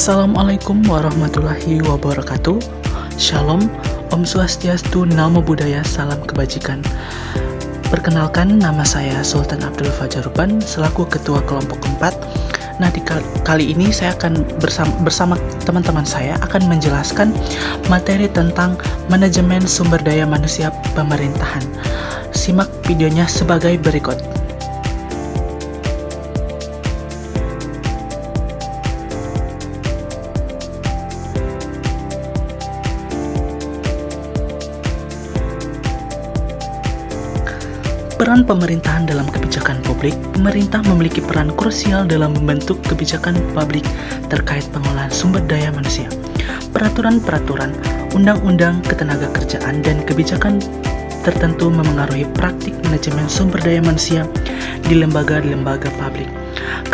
Assalamualaikum warahmatullahi wabarakatuh. Shalom, Om Swastiastu, Namo Buddhaya, Salam Kebajikan. Perkenalkan, nama saya Sultan Abdul Fajaruban selaku Ketua Kelompok 4. Nah, kali ini saya akan bersama teman-teman saya akan menjelaskan materi tentang manajemen sumber daya manusia pemerintahan. Simak videonya sebagai berikut. Peran pemerintahan dalam kebijakan publik. Pemerintah memiliki peran krusial dalam membentuk kebijakan publik terkait pengolahan sumber daya manusia. Peraturan-peraturan, undang-undang ketenagakerjaan, dan kebijakan tertentu memengaruhi praktik manajemen sumber daya manusia di lembaga-lembaga publik.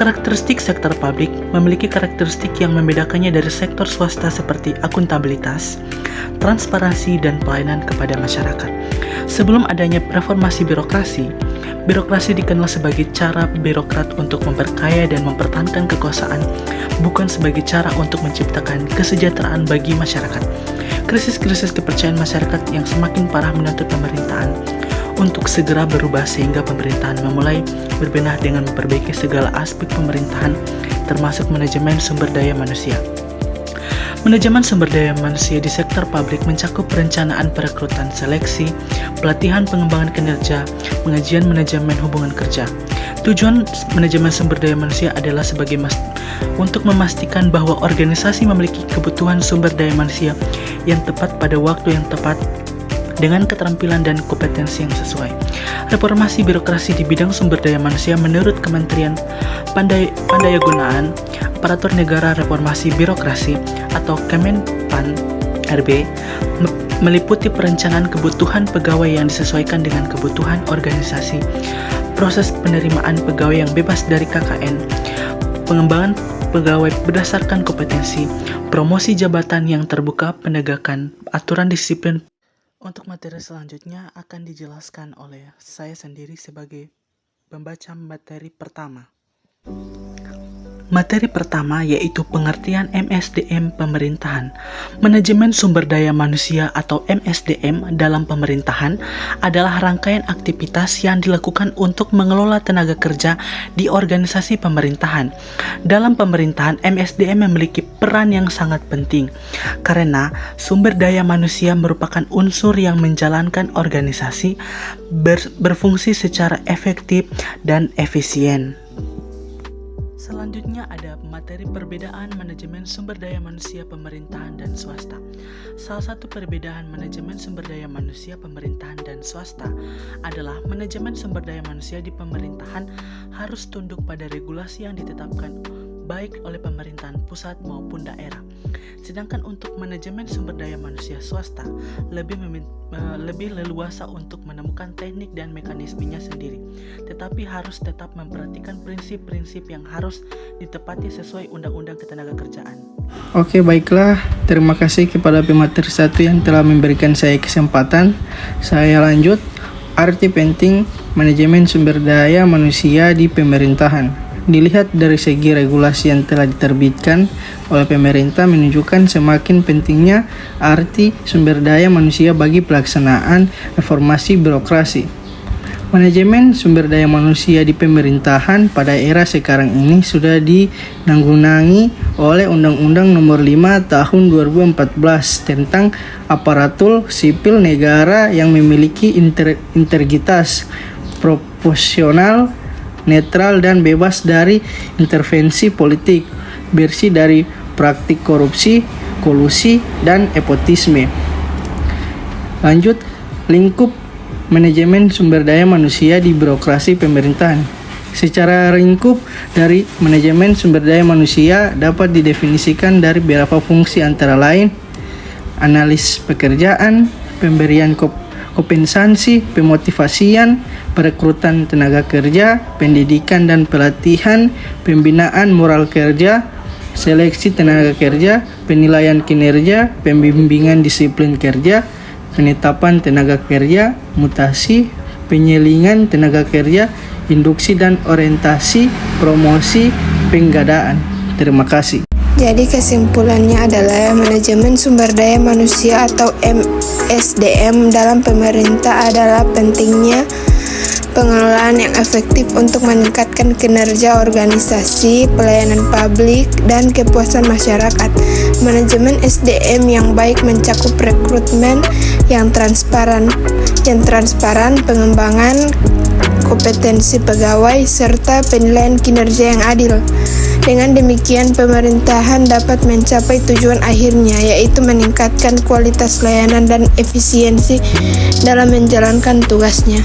Karakteristik sektor publik memiliki karakteristik yang membedakannya dari sektor swasta seperti akuntabilitas, transparansi, dan pelayanan kepada masyarakat. Sebelum adanya reformasi birokrasi dikenal sebagai cara birokrat untuk memperkaya dan mempertahankan kekuasaan, bukan sebagai cara untuk menciptakan kesejahteraan bagi masyarakat. Krisis-krisis kepercayaan masyarakat yang semakin parah menuntut pemerintahan untuk segera berubah sehingga pemerintahan memulai berbenah dengan memperbaiki segala aspek pemerintahan termasuk manajemen sumber daya manusia. Manajemen sumber daya manusia di sektor publik mencakup perencanaan perekrutan seleksi, pelatihan pengembangan kinerja, pengajian manajemen hubungan kerja. Tujuan manajemen sumber daya manusia adalah untuk memastikan bahwa organisasi memiliki kebutuhan sumber daya manusia yang tepat pada waktu yang tepat dengan keterampilan dan kompetensi yang sesuai. Reformasi birokrasi di bidang sumber daya manusia menurut Kementerian Pandayagunaan Aparatur Negara Reformasi Birokrasi atau Kemenpan RB meliputi perencanaan kebutuhan pegawai yang disesuaikan dengan kebutuhan organisasi, proses penerimaan pegawai yang bebas dari KKN, pengembangan pegawai berdasarkan kompetensi, promosi jabatan yang terbuka, penegakan aturan disiplin. Untuk materi selanjutnya akan dijelaskan oleh saya sendiri sebagai pembaca materi pertama. Materi pertama yaitu pengertian MSDM pemerintahan. Manajemen sumber daya manusia atau MSDM dalam pemerintahan adalah rangkaian aktivitas yang dilakukan untuk mengelola tenaga kerja di organisasi pemerintahan. Dalam pemerintahan, MSDM memiliki peran yang sangat penting karena sumber daya manusia merupakan unsur yang menjalankan organisasi berfungsi secara efektif dan efisien. Selanjutnya ada materi perbedaan manajemen sumber daya manusia pemerintahan dan swasta. Salah satu perbedaan manajemen sumber daya manusia pemerintahan dan swasta adalah manajemen sumber daya manusia di pemerintahan harus tunduk pada regulasi yang ditetapkan baik oleh pemerintahan pusat maupun daerah. Sedangkan untuk manajemen sumber daya manusia swasta lebih leluasa untuk menemukan teknik dan mekanismenya sendiri, tetapi harus tetap memperhatikan prinsip-prinsip yang harus ditepati sesuai Undang-Undang Ketenagakerjaan. Oke, baiklah. Terima kasih kepada pemateri 1 yang telah memberikan saya kesempatan. Saya lanjut. Arti penting manajemen sumber daya manusia di pemerintahan. Dilihat dari segi regulasi yang telah diterbitkan oleh pemerintah menunjukkan semakin pentingnya arti sumber daya manusia bagi pelaksanaan reformasi birokrasi. Manajemen sumber daya manusia di pemerintahan pada era sekarang ini sudah ditanggulangi oleh Undang-Undang Nomor 5 Tahun 2014 tentang aparatur sipil negara yang memiliki integritas, proporsional, netral, dan bebas dari intervensi politik, bersih dari praktik korupsi, kolusi, dan nepotisme. Lanjut, lingkup manajemen sumber daya manusia di birokrasi pemerintahan. Secara ringkup dari manajemen sumber daya manusia dapat didefinisikan dari beberapa fungsi antara lain analis pekerjaan, pemberian kompensasi, pemotivasian, perekrutan tenaga kerja, pendidikan dan pelatihan, pembinaan moral kerja, seleksi tenaga kerja, penilaian kinerja, pembimbingan disiplin kerja, penetapan tenaga kerja, mutasi, penyelingan tenaga kerja, induksi dan orientasi, promosi, penggadaan. Terima kasih. Jadi kesimpulannya adalah manajemen sumber daya manusia atau MSDM dalam pemerintah adalah pentingnya pengelolaan yang efektif untuk meningkatkan kinerja organisasi, pelayanan publik, dan kepuasan masyarakat. Manajemen SDM yang baik mencakup rekrutmen yang transparan, pengembangan kompetensi pegawai, serta penilaian kinerja yang adil. Dengan demikian, pemerintahan dapat mencapai tujuan akhirnya, yaitu meningkatkan kualitas layanan dan efisiensi dalam menjalankan tugasnya.